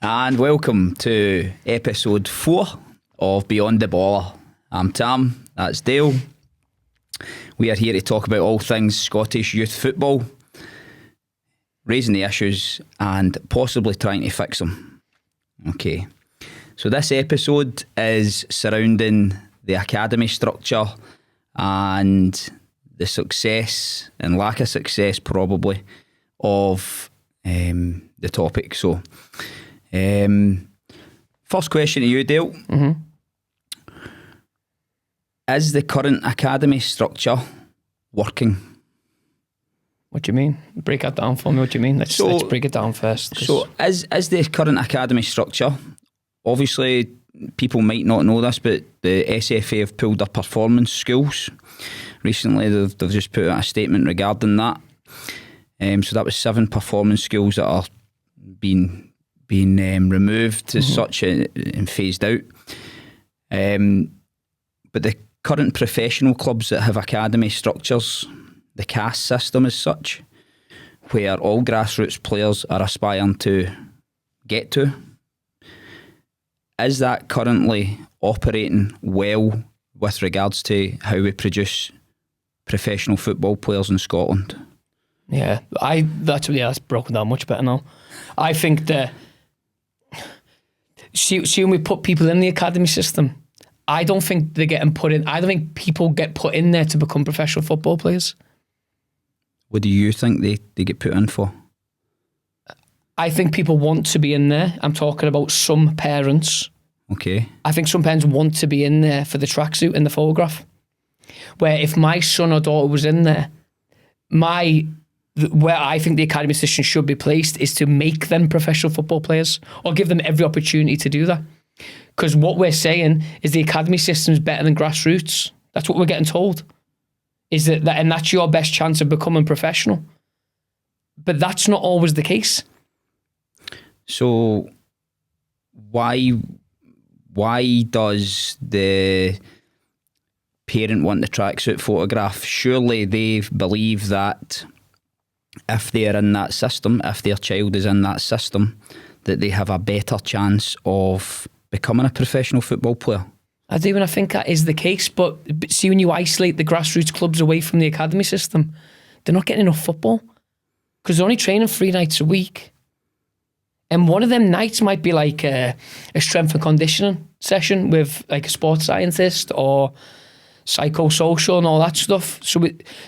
And welcome to episode 4 of Beyond the Baller. I'm Tam, that's Dale. We are here to talk about all things Scottish youth football, raising the issues and possibly trying to fix them. Okay, so this episode is surrounding the academy structure and the success and lack of success probably of the topic. So first question to you, Dale. Is the current academy structure working? What do you mean? Break that down for me. What do you mean? Let's break it down first. So is the current academy structure, obviously people might not know this, but the SFA have pulled their performance schools. Recently they've just put out a statement regarding that. So that was 7 performance schools that are being removed as such and phased out. But the current professional clubs that have academy structures, the caste system as such, where all grassroots players are aspiring to get to, is that currently operating well with regards to how we produce professional football players in Scotland? Yeah, that's broken down much better now. I think that see when we put people in the academy system, I don't think they're getting put in. I don't think people get put in there to become professional football players. What do you think they get put in for? I think people want to be in there. I'm talking about some parents. Okay. I think some parents want to be in there for the tracksuit in the photograph. Where if my son or daughter was in there, where I think the academy system should be placed is to make them professional football players or give them every opportunity to do that. Because what we're saying is the academy system is better than grassroots. That's what we're getting told. Is that and that's your best chance of becoming professional. But that's not always the case. So why does the parent want the tracksuit photograph? Surely they believe that if they're in that system, if their child is in that system, that they have a better chance of becoming a professional football player. I do, and I think that is the case. But see, when you isolate the grassroots clubs away from the academy system, they're not getting enough football because they're only training 3 nights a week. And one of them nights might be like a strength and conditioning session with like a sports scientist or psychosocial and all that stuff. So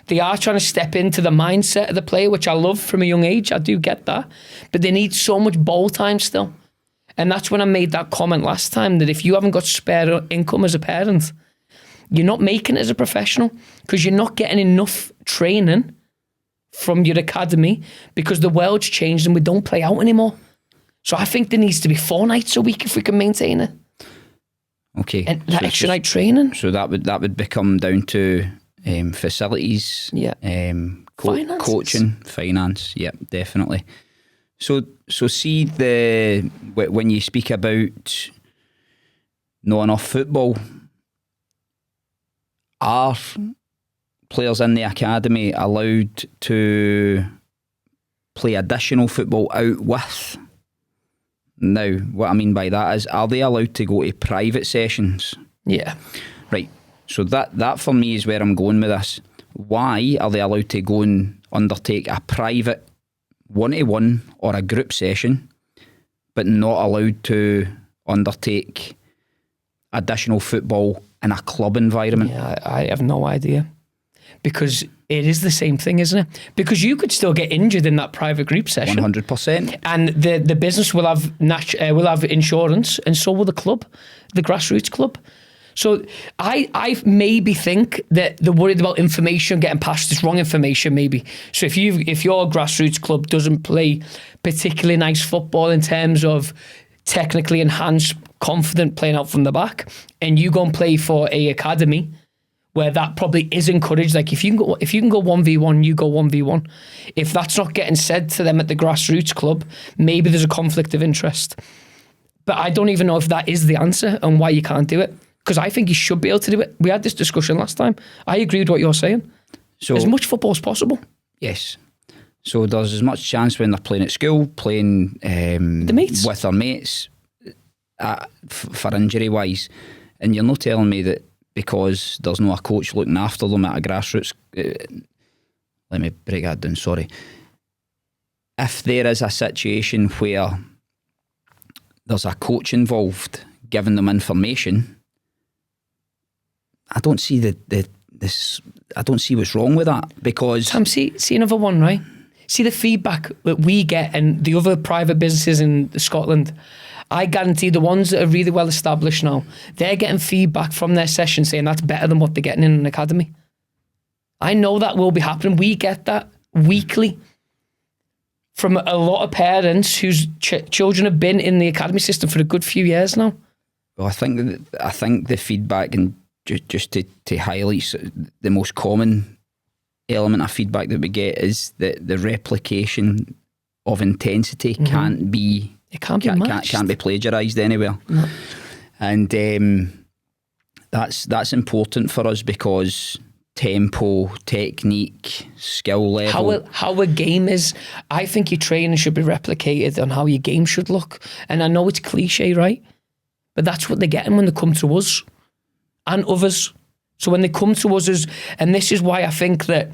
they are trying to step into the mindset of the player, which I love from a young age. I do get that. But they need so much ball time still. And that's when I made that comment last time that if you haven't got spare income as a parent, you're not making it as a professional because you're not getting enough training from your academy because the world's changed and we don't play out anymore. So I think there needs to be 4 nights a week if we can maintain it. Okay. And that extra night training. So that would become down to facilities, coaching, finance. Yep, definitely. So see when you speak about not enough football, are players in the academy allowed to play additional football out with? Now, what I mean by that is, are they allowed to go to private sessions? Yeah. Right. So that for me is where I'm going with this. Why are they allowed to go and undertake a private 1-to-1 or a group session, but not allowed to undertake additional football in a club environment? Yeah, I have no idea. Because it is the same thing, isn't it? Because you could still get injured in that private group session. 100%. And the business will have insurance, and so will the club, the grassroots club. So I maybe think that they're worried about information getting passed. It's wrong information, maybe. So if your grassroots club doesn't play particularly nice football in terms of technically enhanced, confident playing out from the back, and you go and play for a academy where that probably is encouraged, like if you can go 1v1, you go 1v1. If that's not getting said to them at the grassroots club, maybe there's a conflict of interest. But I don't even know if that is the answer and why you can't do it. Because I think you should be able to do it. We had this discussion last time. I agree with what you're saying. So as much football as possible. Yes. So there's as much chance when they're playing at school, playing with their mates, for injury wise. And you're not telling me that because there's no a coach looking after them at a grassroots. Let me break that down, sorry. If there is a situation where there's a coach involved giving them information, I don't see I don't see what's wrong with that, because Sam, see another one, right? See the feedback that we get and the other private businesses in Scotland. I guarantee the ones that are really well established now, they're getting feedback from their session saying that's better than what they're getting in an academy. I know that will be happening. We get that weekly from a lot of parents whose children have been in the academy system for a good few years now. Well, I think the feedback, and just to highlight the most common element of feedback that we get, is that the replication of intensity can't be matched. Can't be plagiarised anywhere. No. And that's important for us, because tempo, technique, skill level, how a game is. I think your training should be replicated on how your game should look. And I know it's cliche, right? But that's what they're getting when they come to us and others. So when they come to us, and this is why I think that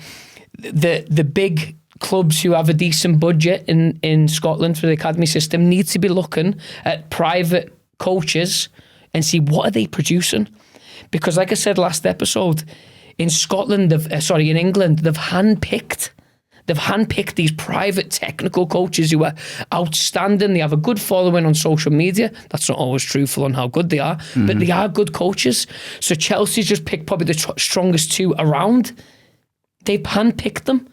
the big clubs who have a decent budget in Scotland for the academy system need to be looking at private coaches and see what are they producing. Because like I said last episode, in Scotland, in England, they've handpicked these private technical coaches who are outstanding. They have a good following on social media. That's not always truthful on how good they are, but they are good coaches. So Chelsea's just picked probably the strongest two around. They've handpicked them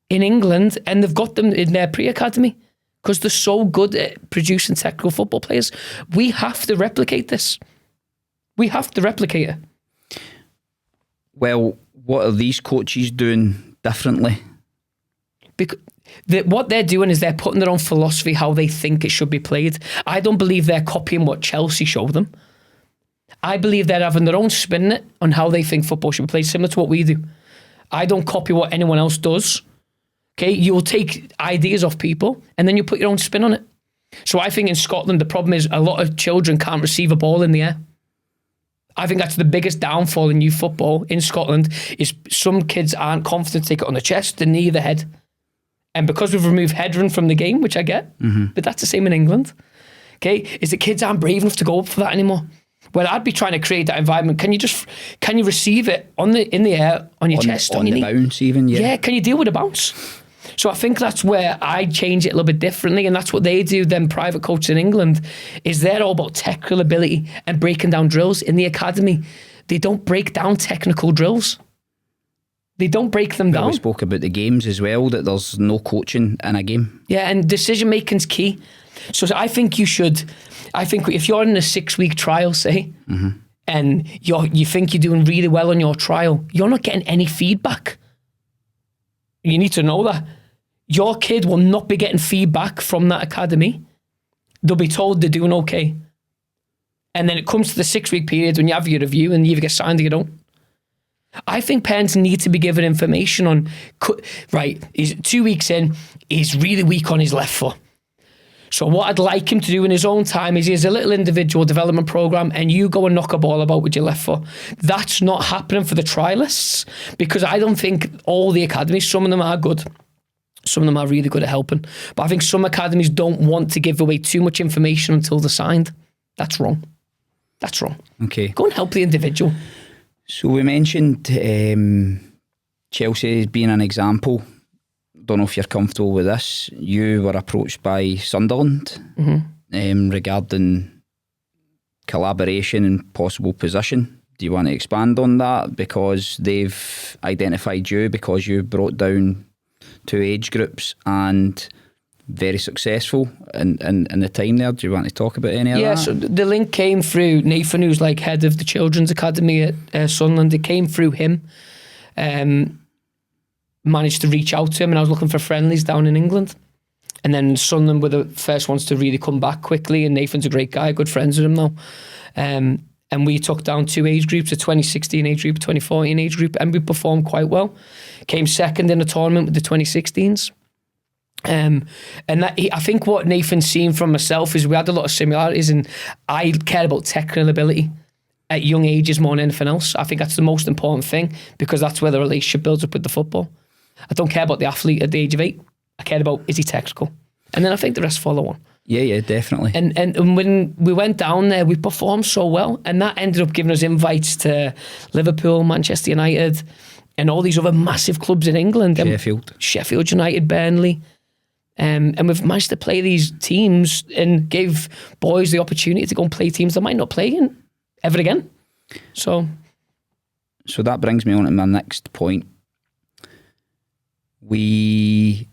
in England, and they've got them in their pre-academy because they're so good at producing technical football players. We have to replicate this. We have to replicate it. Well, what are these coaches doing differently? Because what they're doing is they're putting their own philosophy, how they think it should be played. I don't believe they're copying what Chelsea showed them. I believe they're having their own spin on it, on how they think football should be played, similar to what we do. I don't copy what anyone else does. Okay, you'll take ideas off people and then you put your own spin on it. So I think in Scotland, the problem is a lot of children can't receive a ball in the air. I think that's the biggest downfall in youth football in Scotland, is some kids aren't confident to take it on the chest, the knee, the head. And because we've removed headroom from the game, which I get, but that's the same in England, okay, is that kids aren't brave enough to go up for that anymore. Well, I'd be trying to create that environment. Can you receive it in the air, on your chest, on your knee? On the bounce even, yeah. Yeah, can you deal with a bounce? So I think that's where I change it a little bit differently, and that's what they do, them private coaches in England, is they're all about technical ability and breaking down drills. In the academy, they don't break down technical drills. They don't break them down. We spoke about the games as well, that there's no coaching in a game. Yeah, and decision making's key. So I think if you're in a 6-week trial, say, and you think you're doing really well on your trial, you're not getting any feedback. You need to know that. Your kid will not be getting feedback from that academy. They'll be told they're doing okay. And then it comes to the 6-week period when you have your review and you either get signed or you don't. I think parents need to be given information on, right, he's 2 weeks in, he's really weak on his left foot. So what I'd like him to do in his own time is he has a little individual development program and you go and knock a ball about with your left foot. That's not happening for the trialists, because I don't think all the academies, some of them are good. Some of them are really good at helping. But I think some academies don't want to give away too much information until they're signed. That's wrong. That's wrong. Okay. Go and help the individual. So we mentioned Chelsea as being an example. Don't know if you're comfortable with this. You were approached by Sunderland regarding collaboration and possible position. Do you want to expand on that? Because they've identified you because you brought down 2 age groups and very successful in the time there. Do you want to talk about any of that? Yeah, so the link came through Nathan, who's like head of the Children's Academy at Sunderland. It came through him. Managed to reach out to him, and I was looking for friendlies down in England. And then Sunderland were the first ones to really come back quickly, and Nathan's a great guy, good friends with him now. And we took down 2 age groups, a 2016 age group, a 2014 age group, and we performed quite well. Came second in a tournament with the 2016s. And that I think what Nathan's seen from myself is we had a lot of similarities, and I care about technical ability at young ages more than anything else. I think that's the most important thing, because that's where the relationship builds up with the football. I don't care about the athlete at the age of 8. I care about, is he technical? And then I think the rest follow on. Yeah, definitely. And when we went down there, we performed so well, and that ended up giving us invites to Liverpool, Manchester United, and all these other massive clubs in England. Sheffield United, Burnley. And we've managed to play these teams and give boys the opportunity to go and play teams that might not play in ever again. So that brings me on to my next point. We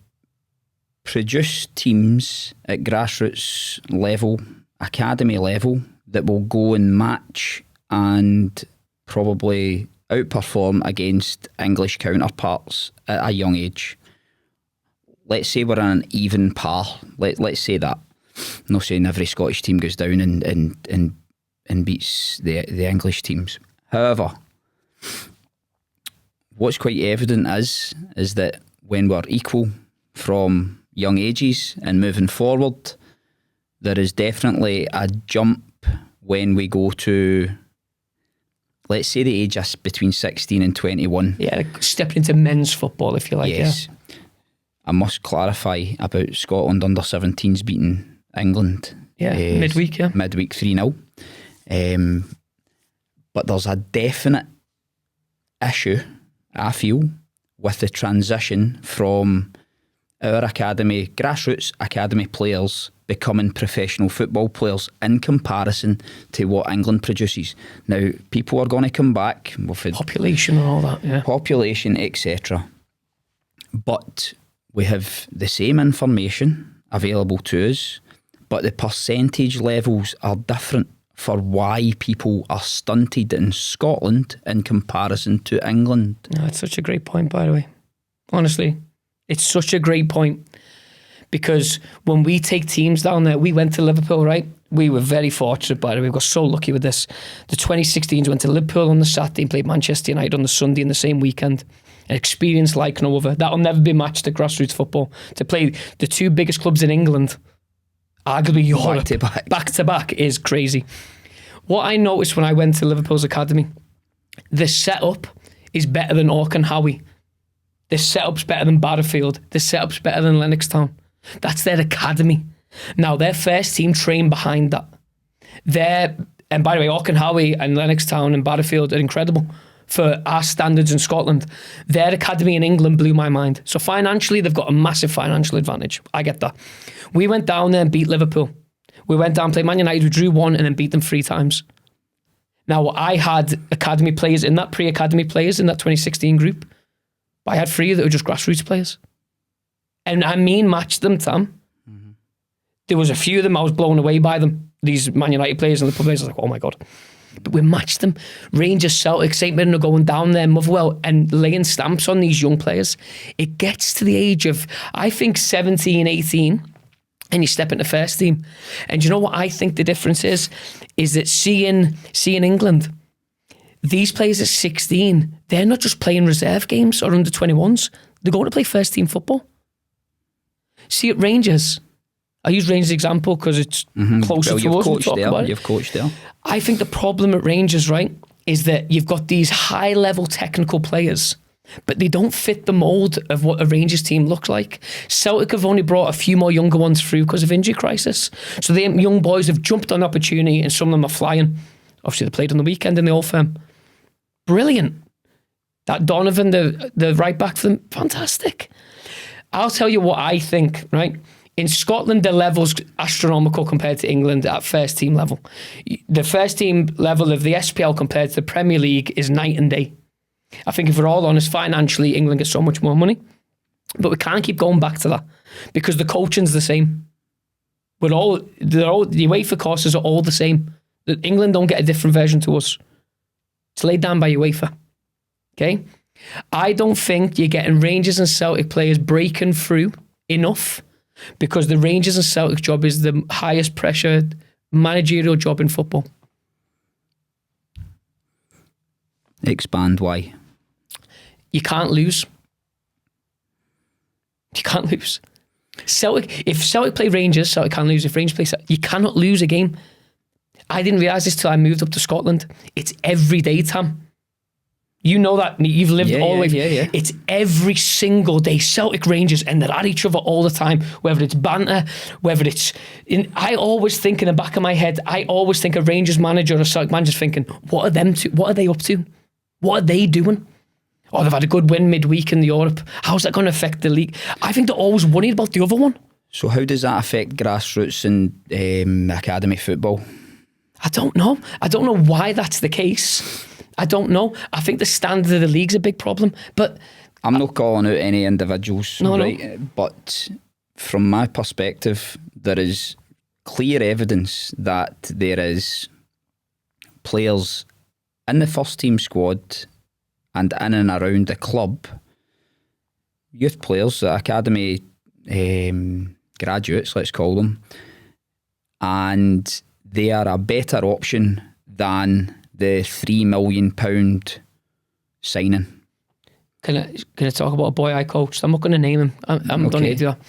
produce teams at grassroots level, academy level, that will go and match and probably outperform against English counterparts at a young age. Let's say we're on an even par. Let's say that. I'm not saying every Scottish team goes down and beats the English teams. However, what's quite evident is that when we're equal from young ages and moving forward, there is definitely a jump when we go to, let's say, the age of between 16 and 21. Yeah, stepping into men's football, if you like. Yes. Yeah. I must clarify about Scotland under 17s beating England. Yeah, midweek, yeah. Midweek 3-0. But there's a definite issue, I feel, with the transition from our academy, grassroots academy players becoming professional football players in comparison to what England produces. Now, people are going to come back with population and all that, yeah. Population, etc. But we have the same information available to us, but the percentage levels are different for why people are stunted in Scotland in comparison to England. No, it's such a great point, by the way. Honestly, it's such a great point, because when we take teams down there, we went to Liverpool, right? We were very fortunate, by the way. We got so lucky with this. The 2016s went to Liverpool on the Saturday and played Manchester United on the Sunday in the same weekend. An experience like no other. That'll never be matched at grassroots football. To play the two biggest clubs in England, arguably Europe, back to back is crazy. What I noticed when I went to Liverpool's academy, the setup is better than Auchenhowie. The setup's better than Barrowfield. The setup's better than Lennoxtown. That's their academy. Now, their first team trained behind that. And by the way, Auchenhowie and Lennoxtown and Barrowfield are incredible for our standards in Scotland. Their academy in England blew my mind. So financially, they've got a massive financial advantage. I get that. We went down there and beat Liverpool. We went down and played Man United, we drew 1 and then beat them 3 times. Now, I had academy players in that, pre-academy players in that 2016 group. But I had 3 that were just grassroots players. And I matched them, Tam. Mm-hmm. There was a few of them, I was blown away by them. These Man United players and the players, I was like, oh my God. But we matched them. Rangers, Celtic, St Mirren are going down there, Motherwell, and laying stamps on these young players. It gets to the age of, I think, 17, 18, and you step into first team. And you know what I think the difference is? Is that seeing England, these players at 16, they're not just playing reserve games or under 21s. They're going to play first team football. See at Rangers, I use Rangers example because it's closer to us. You've coached there. I think the problem at Rangers, right, is that you've got these high level technical players, but they don't fit the mould of what a Rangers team looks like. Celtic have only brought a few more younger ones through because of injury crisis. So the young boys have jumped on opportunity and some of them are flying. Obviously they played on the weekend in the Old Firm. Brilliant. That Donovan, the right back for them, fantastic. I'll tell you what I think, right? In Scotland, the level's astronomical compared to England at first team level. The first team level of the SPL compared to the Premier League is night and day. I think if we're all honest, financially, England gets so much more money. But we can't keep going back to that because the coaching's the same. The UEFA courses are all the same. England don't get a different version to us. It's laid down by UEFA. Okay? I don't think you're getting Rangers and Celtic players breaking through enough because the Rangers and Celtic job is the highest pressure managerial job in football. Expand why. You can't lose. You can't lose. If Celtic play Rangers, Celtic can lose. If Rangers play Celtic, you cannot lose a game. I didn't realise this till I moved up to Scotland. It's every day, Tam. You know that. You've lived all the way. Yeah. It's every single day. Celtic Rangers, and they're at each other all the time, whether it's banter, whether it's... I always think in the back of my head, I always think a Rangers manager or a Celtic manager's thinking, what are they up to? What are they doing? Oh, they've had a good win midweek in Europe. How's that going to affect the league? I think they're always worried about the other one. So how does that affect grassroots and academy football? I don't know. I don't know why that's the case. I don't know. I think the standard of the league's a big problem. But I'm not calling out any individuals, right? No. But from my perspective, there is clear evidence that there is players in the first team squad and in and around the club, youth players, academy graduates, let's call them, and they are a better option than the £3 million signing. Can I talk about a boy I coached? I'm not going to name him. I'm don't need to do that.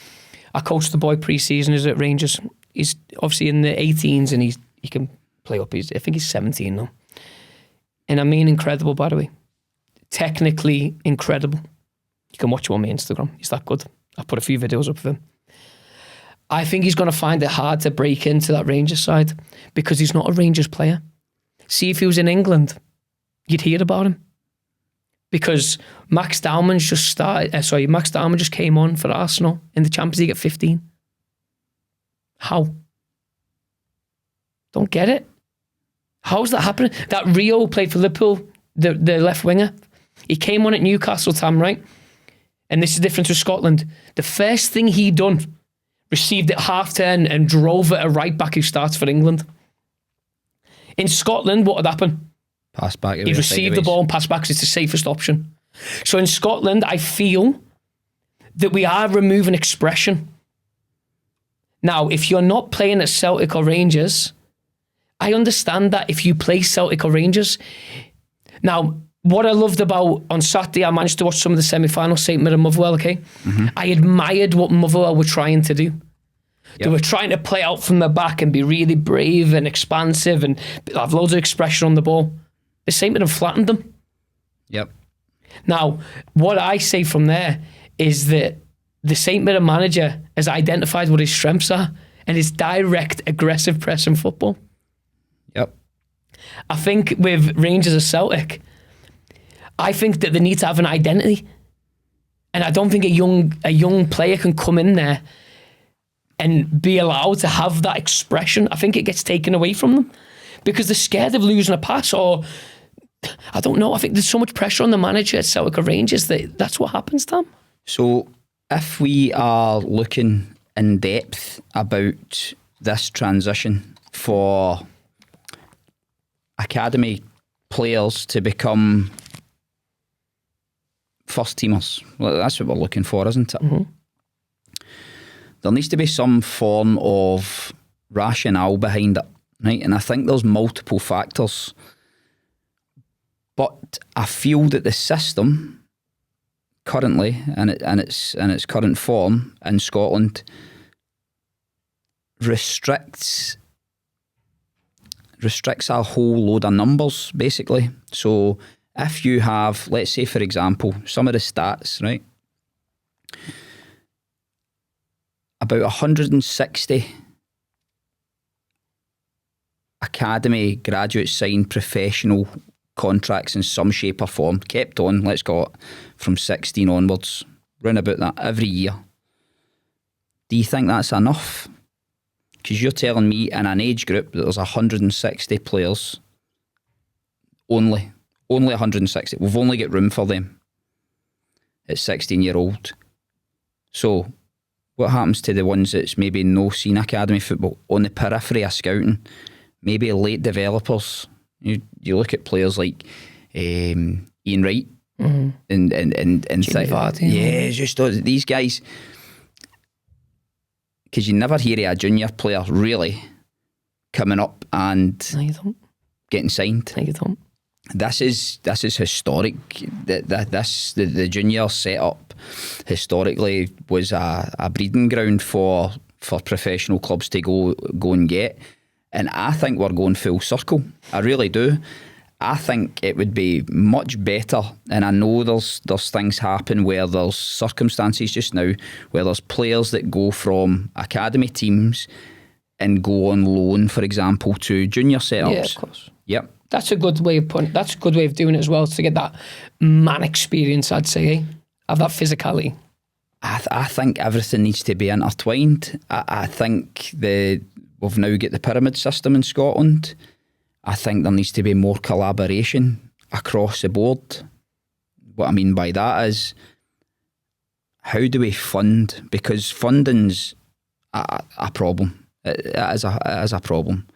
I coached the boy pre-season. He's at Rangers. He's obviously in the 18s and he can play up. I think he's 17 now. And I mean incredible, by the way. Technically incredible. You can watch him on my Instagram. He's that good. I've put a few videos up of him. I think he's going to find it hard to break into that Rangers side because he's not a Rangers player. See, if he was in England, you'd hear about him. Because Max Dowman just came on for Arsenal in the Champions League at 15. How? Don't get it. How's that happening? That Rio played for Liverpool, the left winger. He came on at Newcastle, Tam, right? And this is the difference with Scotland. The first thing he done, received it half-turn and drove at a right back who starts for England. In Scotland, what would happen? Pass back. He'd receive the ball and pass back because it's the safest option. So in Scotland, I feel that we are removing expression. Now, if you're not playing at Celtic or Rangers, I understand that if you play Celtic or Rangers. Now, what I loved about on Saturday, I managed to watch some of the semi-finals, St Mirren Motherwell, okay? Mm-hmm. I admired what Motherwell were trying to do. Yep. They were trying to play out from the back and be really brave and expansive and have loads of expression on the ball. The St Mirren flattened them. Yep. Now, what I say from there is that the St Mirren manager has identified what his strengths are and his direct, aggressive pressing football. Yep. I think with Rangers or Celtic, I think that they need to have an identity. And I don't think a young player can come in there and be allowed to have that expression. I think it gets taken away from them because they're scared of losing a pass, or I don't know. I think there's so much pressure on the manager at Celtic or Rangers that's what happens, Tom. So if we are looking in depth about this transition for academy players to become first teamers, well, that's what we're looking for, isn't it? Mm-hmm. There needs to be some form of rationale behind it, right? And I think there's multiple factors. But I feel that the system currently, in its current form in Scotland, restricts a whole load of numbers, basically. So if you have, let's say, for example, some of the stats, right? About 160 academy graduates signed professional contracts in some shape or form, kept on, let's go it, from 16 onwards, round about that every year. Do you think that's enough? Because you're telling me in an age group that there's 160 players, only 160. We've only got room for them at 16-year-old. So what happens to the ones that's maybe no seen academy football on the periphery of scouting, maybe late developers? You look at players like Ian Wright and Vardy, just these guys, because you never hear of a junior player really coming up and no, you don't. getting signed. No, you don't. this is historic. The junior setup historically was a breeding ground for professional clubs to go and get. And I think we're going full circle. I really do. I think it would be much better, and I know there's things happen where there's circumstances just now where there's players that go from academy teams and go on loan, for example, to junior setups. Yeah, of course. Yep. That's a good way of that's a good way of doing it as well, to get that man experience, I'd say, of that physicality. I think everything needs to be intertwined. I think we've now got the pyramid system in Scotland. I think there needs to be more collaboration across the board. What I mean by that is, how do we fund? Because funding's a problem. It is a problem.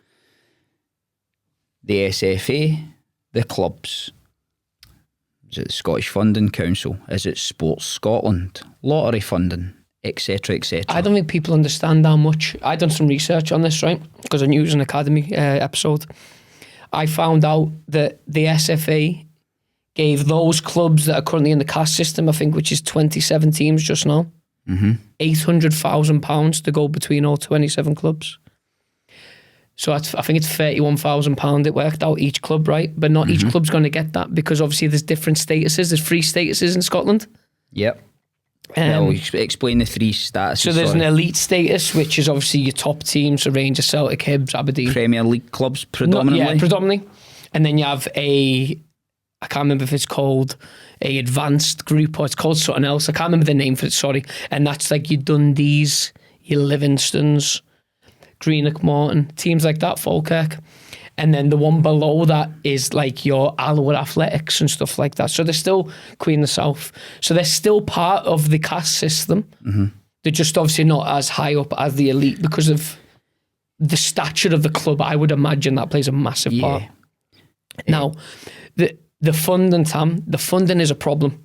The SFA, the clubs, is it the Scottish Funding Council? Is it Sports Scotland? Lottery funding, etc., etc. I don't think people understand how much. I done some research on this, right? Because I knew it was an academy episode. I found out that the SFA gave those clubs that are currently in the caste system, I think, which is 27 teams just now, £800,000 to go between all 27 clubs. So I think it's £31,000 it worked out each club, right? But not each club's going to get that, because obviously there's different statuses. There's 3 statuses in Scotland. Yep. Explain the 3 statuses. So there's an elite status, which is obviously your top teams, so Rangers, Celtic, Hibs, Aberdeen. Premier League clubs predominantly? Yeah, predominantly. And then you have I can't remember if it's called a advanced group or it's called something else. I can't remember the name for it, sorry. And that's like your Dundees, your Livingstons, Greenock Morton, teams like that, Falkirk. And then the one below that is like your Alloa Athletics and stuff like that. So they're still Queen of the South. So they're still part of the caste system. They're just obviously not as high up as the elite because of the stature of the club. I would imagine that plays a massive part. Now, the funding, Tam, the funding is a problem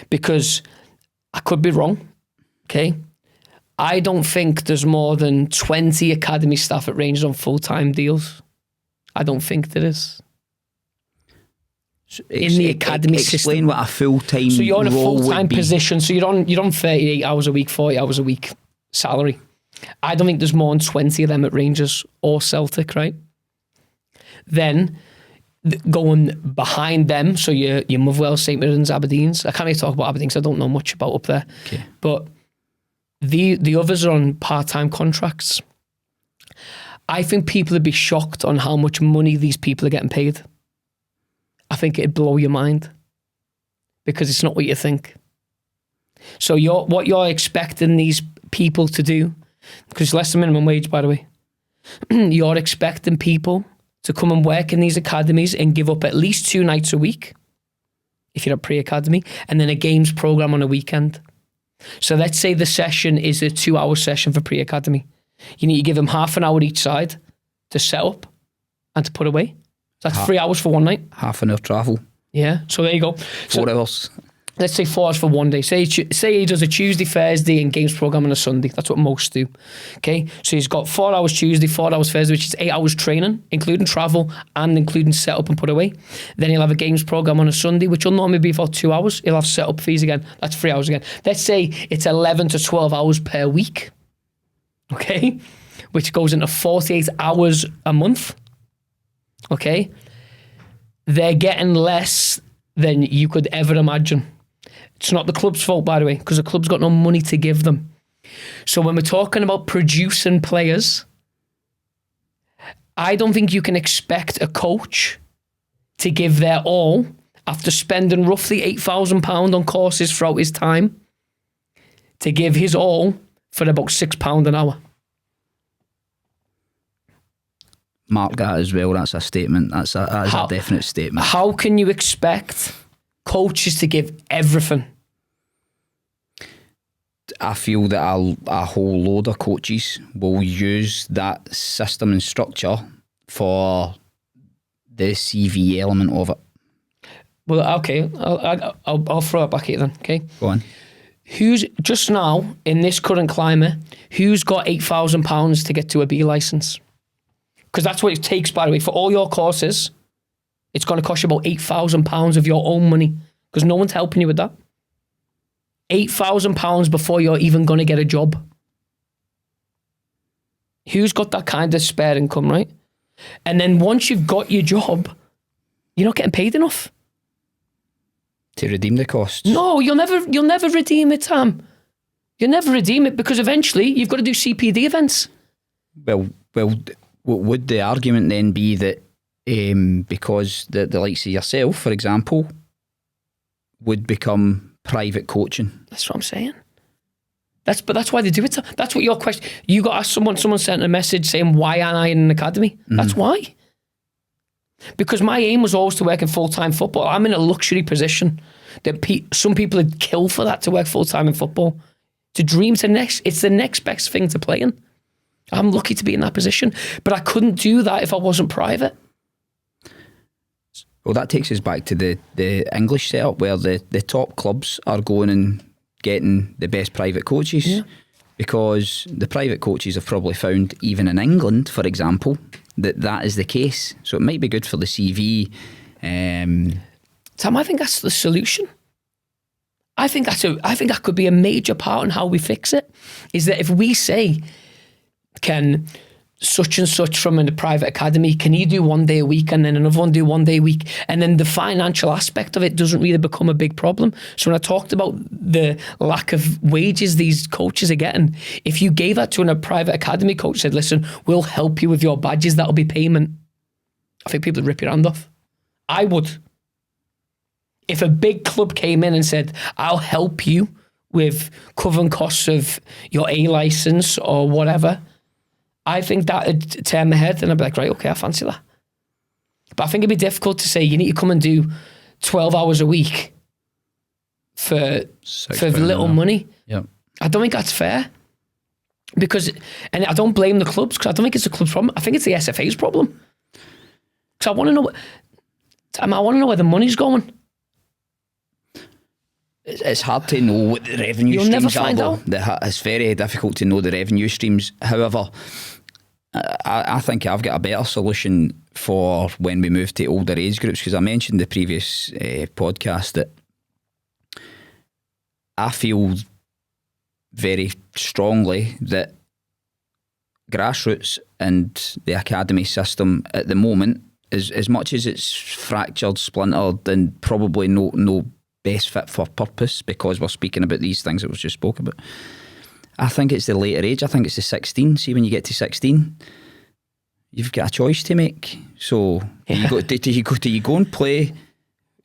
because I could be wrong, okay? I don't think there's more than 20 academy staff at Rangers on full-time deals. I don't think there is. In the academy system. Explain what a full-time role. So you're in a full-time position. So you're on 38 hours a week, 40 hours a week salary. I don't think there's more than 20 of them at Rangers or Celtic, right? Then going behind them, so your Motherwell, St Mirren's, Aberdeen's. I can't really talk about Aberdeen because I don't know much about up there. Okay. But the others are on part-time contracts. I think people would be shocked on how much money these people are getting paid. I think it'd blow your mind because it's not what you think. So what you're expecting these people to do, because it's less than minimum wage, by the way, you're expecting people to come and work in these academies and give up at least 2 nights a week, if you're a pre-academy, and then a games program on a weekend. So let's say the session is a 2-hour session for pre-academy. You need to give them half an hour each side to set up and to put away. That's 3 hours for one night. Half an hour travel. Yeah, so there you go. 4 hours. Let's say 4 hours for one day. Say he does a Tuesday, Thursday and games program on a Sunday. That's what most do. Okay, so he's got 4 hours Tuesday, 4 hours Thursday, which is 8 hours training, including travel and including set up and put away. Then he'll have a games program on a Sunday, which will normally be for 2 hours. He'll have set up fees again. That's 3 hours again. Let's say it's 11 to 12 hours per week. Okay, which goes into 48 hours a month. Okay, they're getting less than you could ever imagine. It's not the club's fault, by the way, because the club's got no money to give them. So when we're talking about producing players, I don't think you can expect a coach to give their all after spending roughly £8,000 on courses throughout his time, to give his all for about £6 an hour. Mark that as well. That's a statement. That's a definite statement. How can you expect coaches to give everything? I feel that a whole load of coaches will use that system and structure for the CV element of it. Well, okay, I'll throw it back at you then, okay? Go on. Who's, just now, in this current climate, who's got £8,000 to get to a B licence? Because that's what it takes, by the way, for all your courses. it's going to cost you about £8,000 of your own money because no one's helping you with that. £8,000 before you're even going to get a job. Who's got that kind of spare income, right? And then once you've got your job, you're not getting paid enough to redeem the costs. No, you'll never redeem it, Tam. You'll never redeem it because eventually you've got to do CPD events. Well, would the argument then be that because the likes of yourself, for example, would become private coaching? That's what I'm saying. That's why they do it. That's what your question. You got asked someone sent a message saying, why aren't I in an academy? That's why. Because my aim was always to work in full-time football. I'm in a luxury position that some people would kill for that, to work full-time in football. To dream it's the next best thing to playing. I'm lucky to be in that position. But I couldn't do that if I wasn't private. Well, that takes us back to the English setup where the top clubs are going and getting the best private coaches. Yeah. Because the private coaches have probably found, even in England, for example, that is the case. So it might be good for the CV. Tom, I think that's the solution. I think that could be a major part in how we fix it. Is that if we say, can such and such from a private academy, can you do 1 day a week and then another one do 1 day a week, and then the financial aspect of it doesn't really become a big problem. So when I talked about the lack of wages these coaches are getting, if you gave that to a private academy coach, said, listen, we'll help you with your badges, that'll be payment, I think people would rip your hand off. I would. If a big club came in and said, I'll help you with covering costs of your A licence or whatever, I think that would turn my head and I'd be like, right, okay, I fancy that. But I think it'd be difficult to say you need to come and do 12 hours a week for little money. Yep. I don't think that's fair. And I don't blame the clubs because I don't think it's the club's problem. I think it's the SFA's problem. Because I want to know where the money's going. It's hard to know what the revenue You'll streams never find are. out. It's very difficult to know the revenue streams. However, I think I've got a better solution for when we move to older age groups, because I mentioned the previous podcast that I feel very strongly that Grassroots and the academy system at the moment, as much as it's fractured, splintered, and probably no best fit for purpose, because we're speaking about these things that was just spoke about, I think it's the later age. I think it's the 16. See, when you get to 16, you've got a choice to make. So do you go and play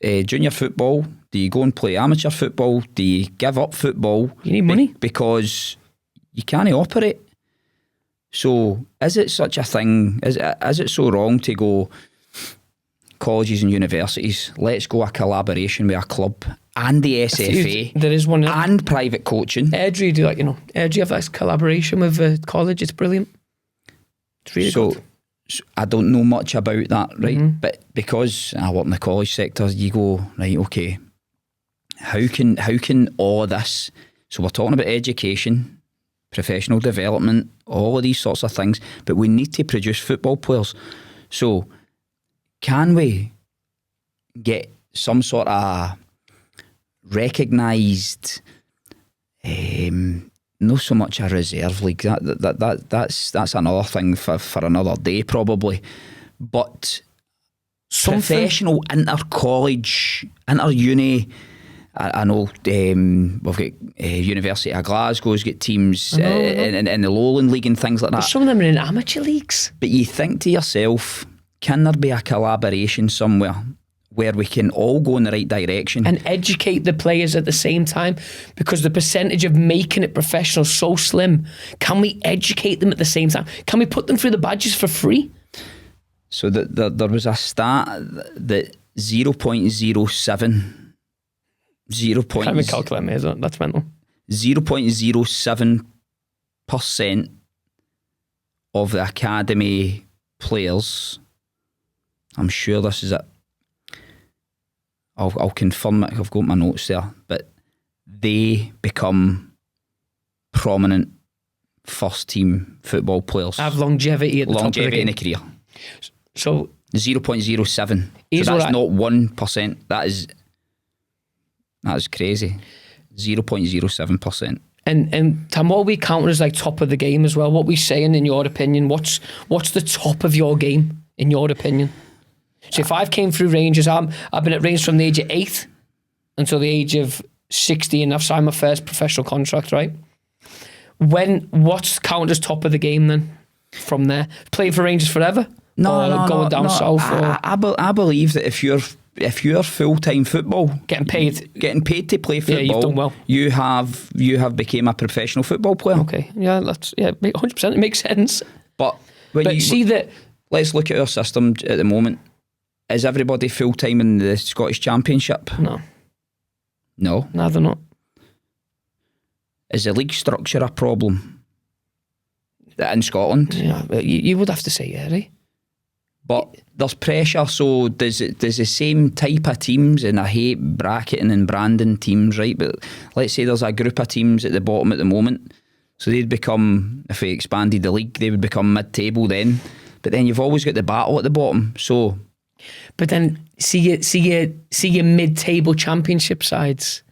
junior football? Do you go and play amateur football? Do you give up football? You need money. Because you can't operate. So is it such a thing? Is it so wrong to go, colleges and universities, let's go a collaboration with a club and the SFA, there is one, and private coaching? Airdrie do that, Airdrie have this collaboration with a college. It's brilliant. It's really good. So I don't know much about that, right? Mm-hmm. But because I work in the college sector, you go, right, okay, how can all of this, so we're talking about education, professional development, all of these sorts of things, but we need to produce football players. So can we get some sort of recognised, not so much a reserve league, that's another thing for another day probably, but something professional inter-college, inter-uni. I know we've got University of Glasgow's got teams in the Lowland League and things like that. But some of them are in amateur leagues. But you think to yourself, can there be a collaboration somewhere where we can all go in the right direction and educate the players at the same time? Because the percentage of making it professional is so slim. Can we educate them at the same time? Can we put them through the badges for free? So there was a stat that 0.07 can't even calculate me, isn't it? That's mental. 0.07% of the academy players, I'm sure this is it, I'll confirm it, I've got my notes there, but they become prominent first team football players. Have longevity at the top of the game. In a career. So 0.07. So Here's what that's not 1%. That is crazy. 0.07%. And Tom, what are we counting as like top of the game as well? What are we saying in your opinion? What's the top of your game in your opinion? So if I've came through Rangers, I've been at Rangers from the age of 8 until the age of 16. I've signed my first professional contract, right? What's counted as top of the game then? From there, playing for Rangers forever? No, going down south. I believe that if you're full-time football, Getting paid to play football, you've done well. You have become a professional football player. Okay, 100%. It makes sense. But let's look at our system at the moment. Is everybody full-time in the Scottish Championship? No, they're not. Is the league structure a problem in Scotland? Yeah, you would have to say right? But there's pressure, so does the same type of teams, and I hate bracketing and branding teams, right? But let's say there's a group of teams at the bottom at the moment, so they'd become, if we expanded the league, they would become mid-table then. But then you've always got the battle at the bottom, so... But then see your mid-table championship sides,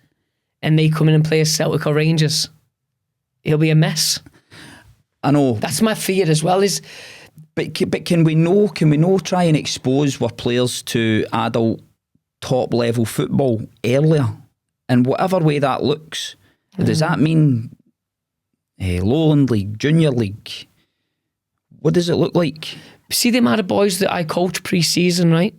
and they come in and play as Celtic or Rangers. It'll be a mess. I know. That's my fear as well. But can we know try and expose our players to adult top level football earlier, in whatever way that looks? Does that mean Lowland League, Junior League? What does it look like? See the amount of boys that I coach pre-season, right?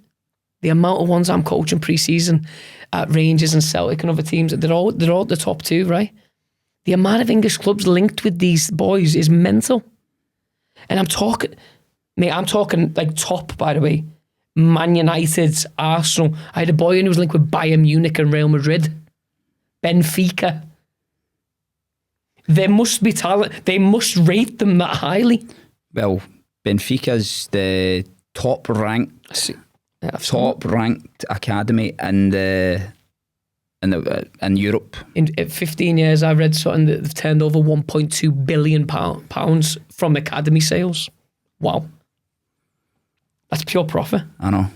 The amount of ones I'm coaching pre-season at Rangers and Celtic and other teams, they're all at the top 2, right? The amount of English clubs linked with these boys is mental. And I'm talking like top, by the way. Man United, Arsenal. I had a boy who was linked with Bayern Munich and Real Madrid. Benfica. There must be talent. They must rate them that highly. Well, Benfica's the top ranked academy in Europe. In 15 years, I read something that they've turned over £1.2 billion from academy sales. Wow. That's pure profit. I know.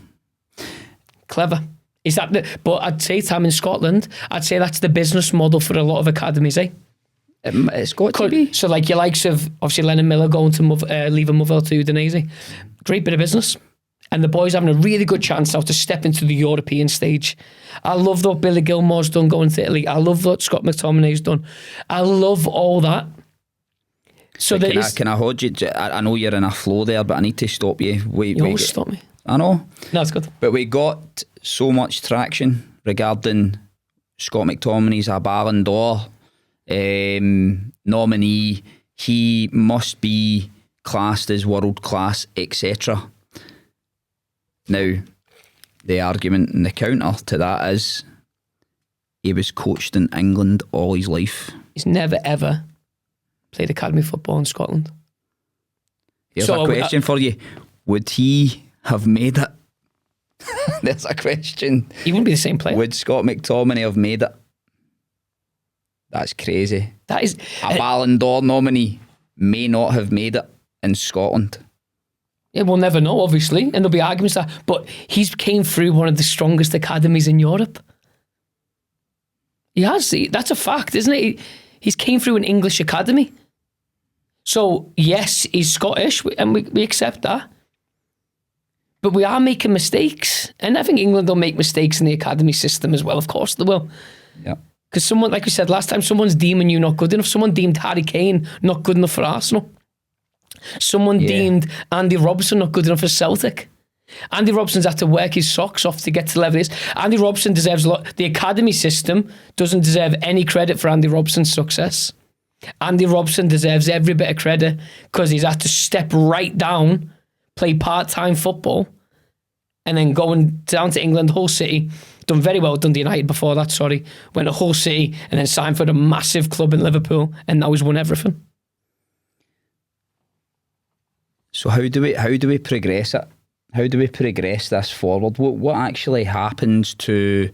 Clever. Is that but I'd say, Tam, in Scotland, I'd say that's the business model for a lot of academies, eh? It's got to be. So like your likes of, obviously, Lennon Miller going to leaving Motherwell to Udinese. Great bit of business. And the boys having a really good chance now to step into the European stage. I love what Billy Gilmore's done going to Italy. I love what Scott McTominay's done. I love all that. So can I hold you? I know you're in a flow there, but I need to stop you. You always stop me. I know. No, it's good. But we got so much traction regarding Scott McTominay's a Ballon d'Or nominee. He must be classed as world class, etc. Now, the argument and the counter to that is he was coached in England all his life. He's never ever played academy football in Scotland. Here's a question for you. Would he have made it? There's a question. He wouldn't be the same player. Would Scott McTominay have made it? That's crazy. That is a Ballon d'Or nominee may not have made it in Scotland. Yeah, we'll never know, obviously, and there'll be arguments that. But he's came through one of the strongest academies in Europe. He has. That's a fact, isn't it? He's came through an English academy. So yes, he's Scottish, and we accept that. But we are making mistakes, and I think England will make mistakes in the academy system as well. Of course, they will. Yeah. Because someone, like we said last time, someone's deeming you not good enough. Someone deemed Harry Kane not good enough for Arsenal. Someone deemed Andy Robertson not good enough for Celtic. Andy Robertson's had to work his socks off to get to the level he is. Andy Robertson deserves a lot. The academy system doesn't deserve any credit for Andy Robertson's success. Andy Robertson deserves every bit of credit because he's had to step right down, play part-time football, and then going down to England, Hull City, done very well, Dundee United before that, went to Hull City and then signed for a massive club in Liverpool, and now he's won everything. So how do we progress it? How do we progress this forward? What actually happens to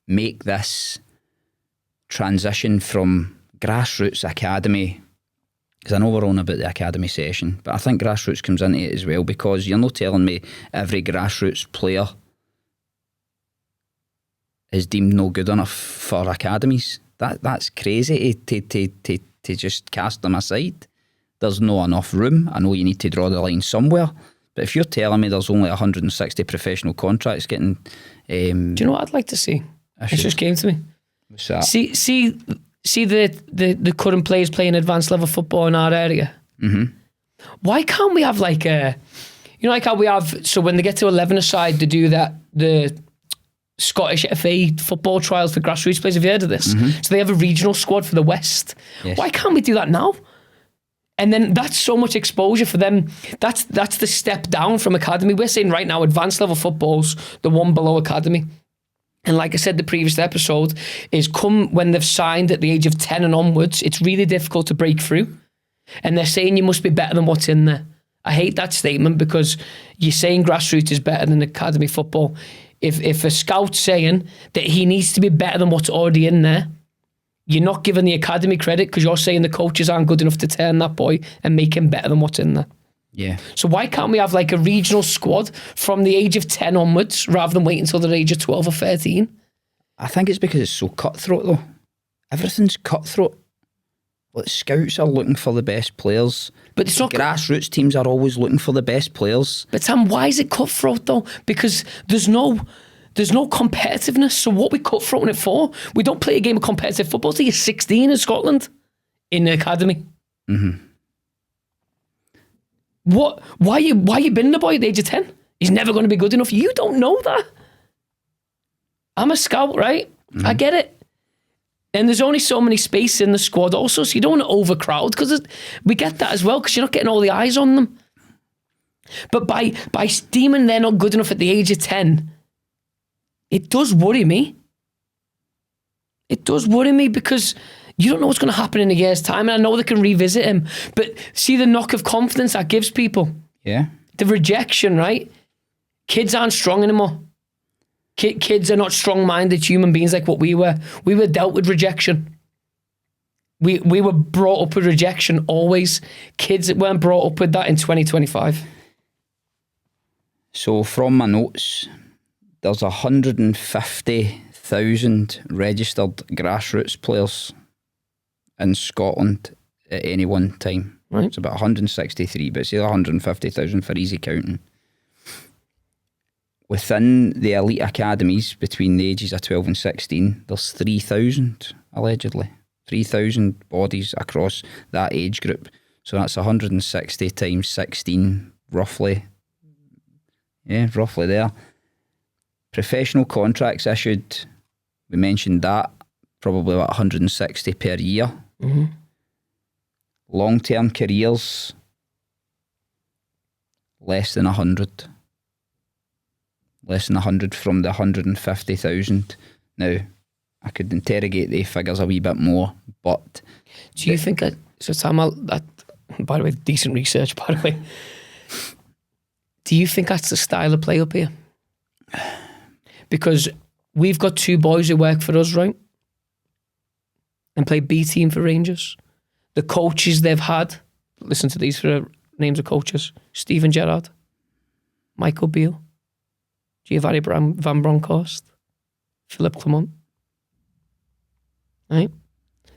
make this transition from grassroots academy because I know we're on about the academy session, but I think Grassroots comes into it as well, because you're not telling me every Grassroots player is deemed no good enough for academies. That's crazy to just cast them aside. There's not enough room. I know you need to draw the line somewhere, but if you're telling me there's only 160 professional contracts getting... Do you know what I'd like to see? It just came to me. What's that? See the current players playing advanced level football in our area. Mm-hmm. Why can't we have like a, you know, like how we have, so when they get to 11-a-side, they do the Scottish FA football trials for Grassroots players. Have you heard of this? Mm-hmm. So they have a regional squad for the West. Yes. Why can't we do that now? And then that's so much exposure for them. That's the step down from academy. We're saying right now, advanced level football's the one below academy. And like I said, the previous episode is come when they've signed at the age of 10 and onwards, it's really difficult to break through. And they're saying you must be better than what's in there. I hate that statement, because you're saying Grassroots is better than academy football. If a scout's saying that he needs to be better than what's already in there, you're not giving the academy credit, because you're saying the coaches aren't good enough to turn that boy and make him better than what's in there. Yeah. So why can't we have like a regional squad from the age of 10 onwards, rather than wait until the age of 12 or 13? I think it's because it's so cutthroat, though. Everything's cutthroat. Like, scouts are looking for the best players, but it's not. Grassroots teams are always looking for the best players. But Sam, why is it cutthroat though? Because there's no competitiveness. So what we cutthroating it for? We don't play a game of competitive football till you're 16 in Scotland in the academy. Mm-hmm. What? Why you binning the boy at the age of 10? He's never going to be good enough. You don't know that. I'm a scout, right? Mm-hmm. I get it. And there's only so many space in the squad also, so you don't want to overcrowd, because we get that as well, because you're not getting all the eyes on them. But by deeming they're not good enough at the age of 10, it does worry me. It does worry me, because you don't know what's going to happen in a year's time, and I know they can revisit him, but see the knock of confidence that gives people. Yeah. The rejection, right? Kids aren't strong anymore. Kids are not strong-minded human beings like what we were. We were dealt with rejection. We were brought up with rejection always. Kids weren't brought up with that in 2025. So from my notes, there's 150,000 registered Grassroots players in Scotland at any one time. Right. It's about 163, but it's either 150,000 for easy counting. Within the elite academies, between the ages of 12 and 16, there's 3,000, allegedly. 3,000 bodies across that age group. So that's 160 times 16, roughly. Yeah, roughly there. Professional contracts issued, we mentioned that, probably about 160 per year. Mm-hmm. Long-term careers, less than 100. Less than 100 from the 150,000. Now, I could interrogate the figures a wee bit more, but... Do you think that... So Sam, that, by the way, decent research, by the way. Do you think that's the style of play up here? Because we've got two boys who work for us, right? And play B team for Rangers. The coaches they've had, listen to these for names of coaches: Steven Gerrard, Michael Beale, Giovanni Van Bronckhorst, Philip Clement. Right?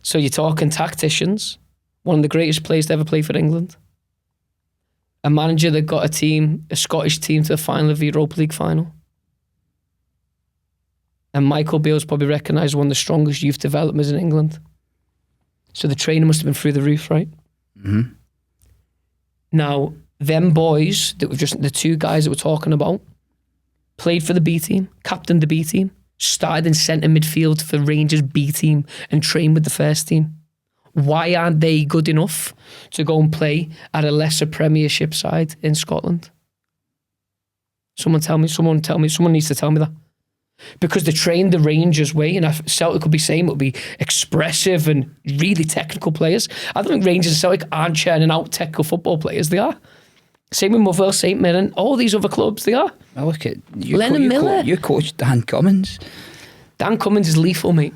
So you're talking tacticians, one of the greatest players to ever play for England, a manager that got a Scottish team to the final of the Europa League final. And Michael Beale's probably recognised one of the strongest youth developers in England. So the training must have been through the roof, right? Mm-hmm. Now, them boys, that were just the two guys that we're talking about, played for the B team, captained the B team, started in centre midfield for Rangers B team, and trained with the first team. Why aren't they good enough to go and play at a lesser Premiership side in Scotland? Someone needs to tell me that. Because they trained the Rangers way, and Celtic could be saying it would be expressive and really technical players. I don't think Rangers and Celtic aren't churning out technical football players. They are. Same with Motherwell, St Mirren, all these other clubs, they are. Well, look at you. Lennon Miller. You coach Dan Cummins. Dan Cummins is lethal, mate.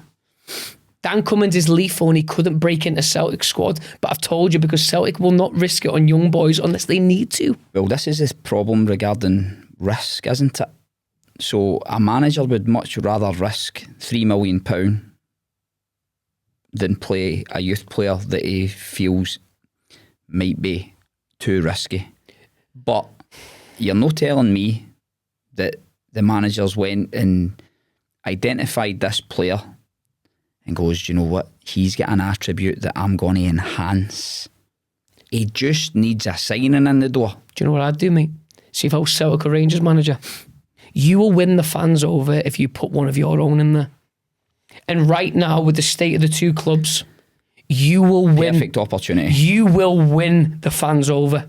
Dan Cummins is lethal and he couldn't break into Celtic squad. But I've told you, because Celtic will not risk it on young boys unless they need to. Well, this is this problem regarding risk, isn't it? So a manager would much rather risk £3 million than play a youth player that he feels might be too risky. But you're not telling me that the managers went and identified this player and goes, do you know what? He's got an attribute that I'm going to enhance. He just needs a signing in the door. Do you know what I'd do, mate? See if I was Celtic or Rangers manager. You will win the fans over if you put one of your own in there. And right now, with the state of the two clubs, you will win. Perfect opportunity. You will win the fans over.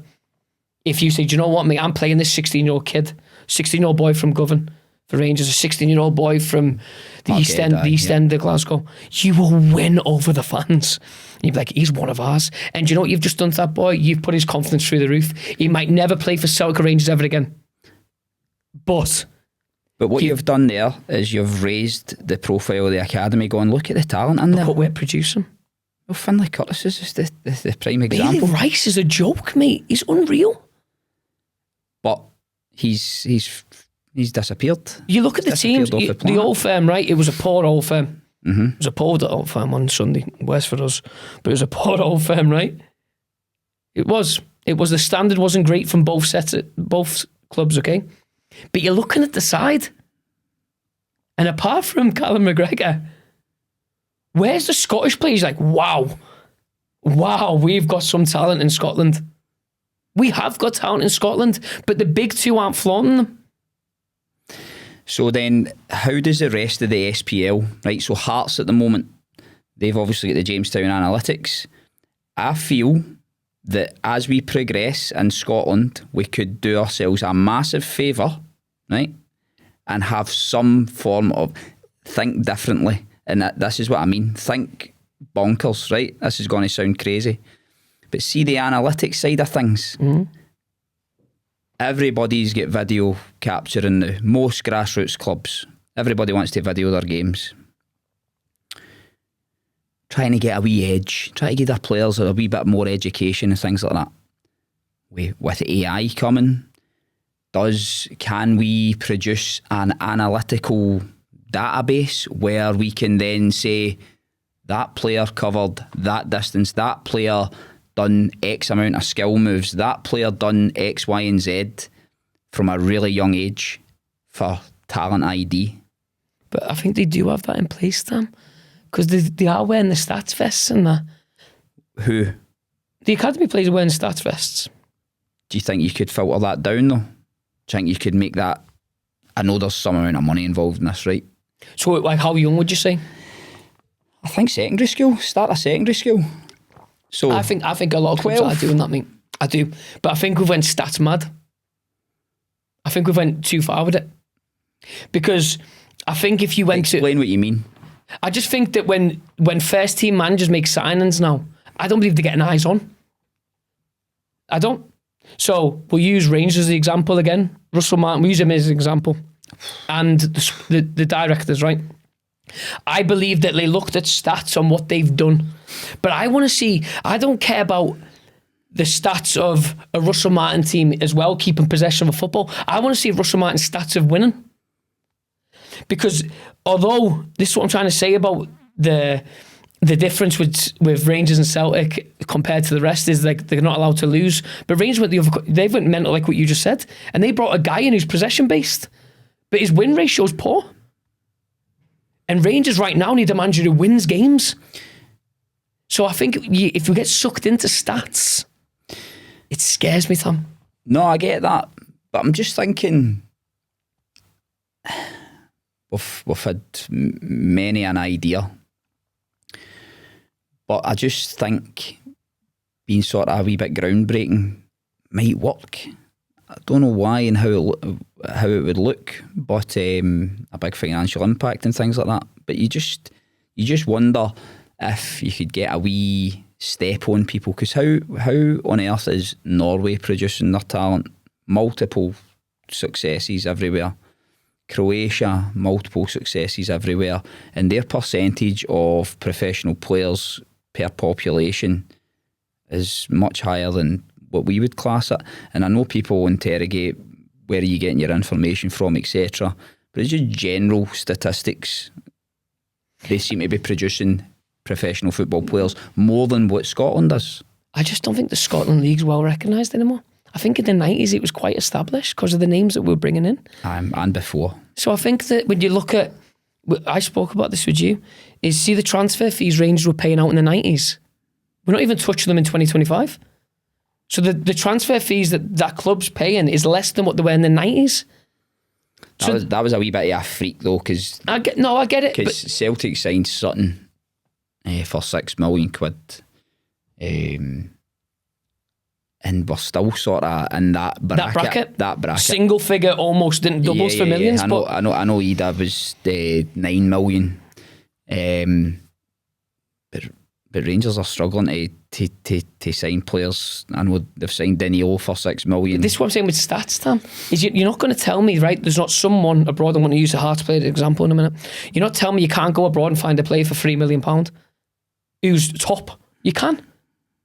If you say, do you know what, mate? I'm playing this 16-year-old kid, 16-year-old boy from Govan for Rangers, a 16-year-old boy from the East End of Glasgow. You will win over the fans. You'd be like, he's one of ours. And do you know what you've just done to that boy? You've put his confidence through the roof. He might never play for Celtic or Rangers ever again. But what you've done there is you've raised the profile of the academy, going, look at the talent in there. Look what we're producing. Well, Finlay Curtis is just the prime example. Bailey Rice is a joke, mate. He's unreal. But he's disappeared. You look at the teams, the Old Firm, right? It was a poor Old Firm. Mm-hmm. It was a poor Old Firm on Sunday, worse for us. But it was a poor Old Firm, right? It was. The standard wasn't great from both clubs, okay? But you're looking at the side. And apart from Callum McGregor, where's the Scottish players? Like, wow, we've got some talent in Scotland. We have got talent in Scotland, but the big two aren't flaunting them. So then, how does the rest of the SPL, right? So Hearts at the moment, they've obviously got the Jamestown Analytics. I feel that as we progress in Scotland, we could do ourselves a massive favour, right? And have some form of think differently. And this is what I mean. Think bonkers, right? This is going to sound crazy. But see the analytics side of things. Mm-hmm. Everybody's got video capturing now. Most grassroots clubs. Everybody wants to video their games. Trying to get a wee edge. Trying to give their players a wee bit more education and things like that. With AI coming, can we produce an analytical database where we can then say that player covered that distance, that player done X amount of skill moves, that player done X, Y and Z from a really young age for talent ID. But I think they do have that in place, Tam, because they are wearing the stats vests and that. Who? The academy players are wearing stats vests. Do you think you could filter that down though? Do you think you could make that? I know there's some amount of money involved in this, right? So like how young would you say? I think secondary school, start a secondary school. So I think a lot of clubs are doing that, mate. I do. But I think we've went stats mad. I think we've went too far with it. Because I think if you went Explain what you mean. I just think that when first team managers make signings now, I don't believe they're getting eyes on. I don't. So we'll use Rangers as the example again. Russell Martin, we use him as an example. And the directors, right? I believe that they looked at stats on what they've done. But I want to see, I don't care about the stats of a Russell Martin team as well, keeping possession of football. I want to see Russell Martin's stats of winning. Because although, this is what I'm trying to say about the difference with Rangers and Celtic compared to the rest is like they're not allowed to lose. But Rangers they went mental like what you just said. And they brought a guy in who's possession based. But his win ratio is poor. And Rangers right now need a manager who wins games. So I think if we get sucked into stats, it scares me, Tom. No, I get that. But I'm just thinking, we've had many an idea. But I just think being sort of a wee bit groundbreaking might work. I don't know why and how it would look, but a big financial impact and things like that. But you just wonder if you could get a wee step on people, because how on earth is Norway producing their talent? Multiple successes everywhere. Croatia, multiple successes everywhere, and their percentage of professional players per population is much higher than what we would class it. And I know people interrogate where are you getting your information from, etc. But it's just general statistics. They seem to be producing professional football players more than what Scotland does. I just don't think the Scotland League's well recognised anymore. I think in the 90s it was quite established because of the names that we were bringing in. And before. So I think that when you look at, I spoke about this with you, is see the transfer fees Rangers were paying out in the 90s. We're not even touching them in 2025. So the transfer fees that club's paying is less than what they were in the 90s. That was a wee bit of a freak though, because I get it. Because Celtic signed Sutton for £6 million. And we're still sort of in that bracket. That bracket. Single figure almost didn't doubles for millions. Yeah. I know Ida was £9 million. But Rangers are struggling to sign players. I know they've signed Denio for £6 million. This is what I'm saying with stats, Tam. Is you're not going to tell me, right, there's not someone abroad, I'm going to use a Hearts player example in a minute. You're not telling me you can't go abroad and find a player for £3 million who's top. You can.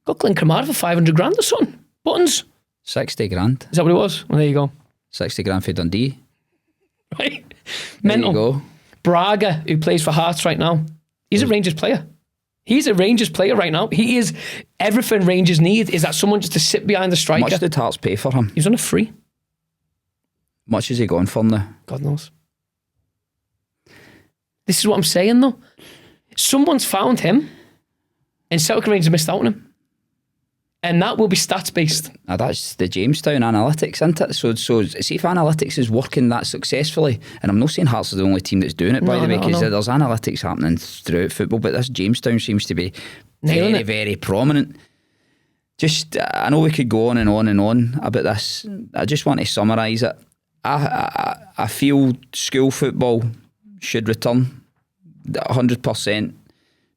Got Glenn Kamara for 500 grand or something. Buttons. 60 grand. Is that what it was? Well, there you go. 60 grand for Dundee. Right. Mental. There you go. Braga, who plays for Hearts right now, he's a Rangers player. He's a Rangers player right now. He is everything Rangers need is that someone just to sit behind the striker. Much did Hearts pay for him? He was on a free. Much is he going for now? God knows. This is what I'm saying though. Someone's found him and Celtic Rangers missed out on him. And that will be stats based. Now that's the Jamestown analytics, isn't it? So see if analytics is working that successfully, and I'm not saying Hearts are the only team that's doing it, by the way, because there's analytics happening throughout football, but this Jamestown seems to be very, very prominent. Just, I know we could go on and on and on about this. I just want to summarise it. I feel school football should return 100%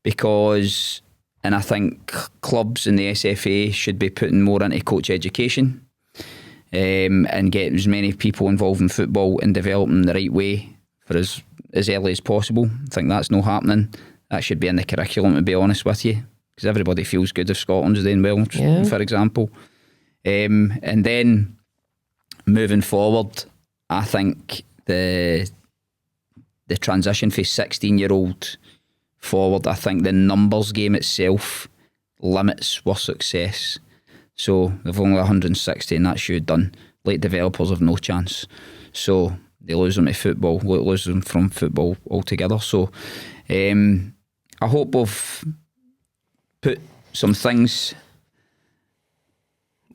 because... And I think clubs and the SFA should be putting more into coach education and getting as many people involved in football and developing the right way for as early as possible. I think that's not happening. That should be in the curriculum, to be honest with you, because everybody feels good if Scotland's doing well, for example. And then moving forward, I think the transition for 16-year-old forward, I think the numbers game itself limits our success. So they've only 160 and that's you done. Late developers have no chance. So they lose them to football, lose them from football altogether. So I hope we've put some things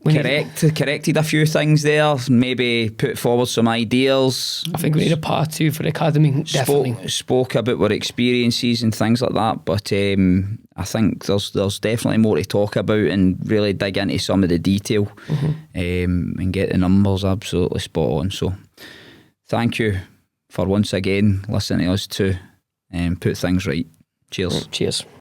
corrected a few things there, maybe put forward some ideas. I think we need a part 2 for the academy, definitely. Spoke about our experiences and things like that, but I think there's definitely more to talk about and really dig into some of the detail and get the numbers absolutely spot on. So thank you for once again listening to us to put things right. Cheers. Cheers.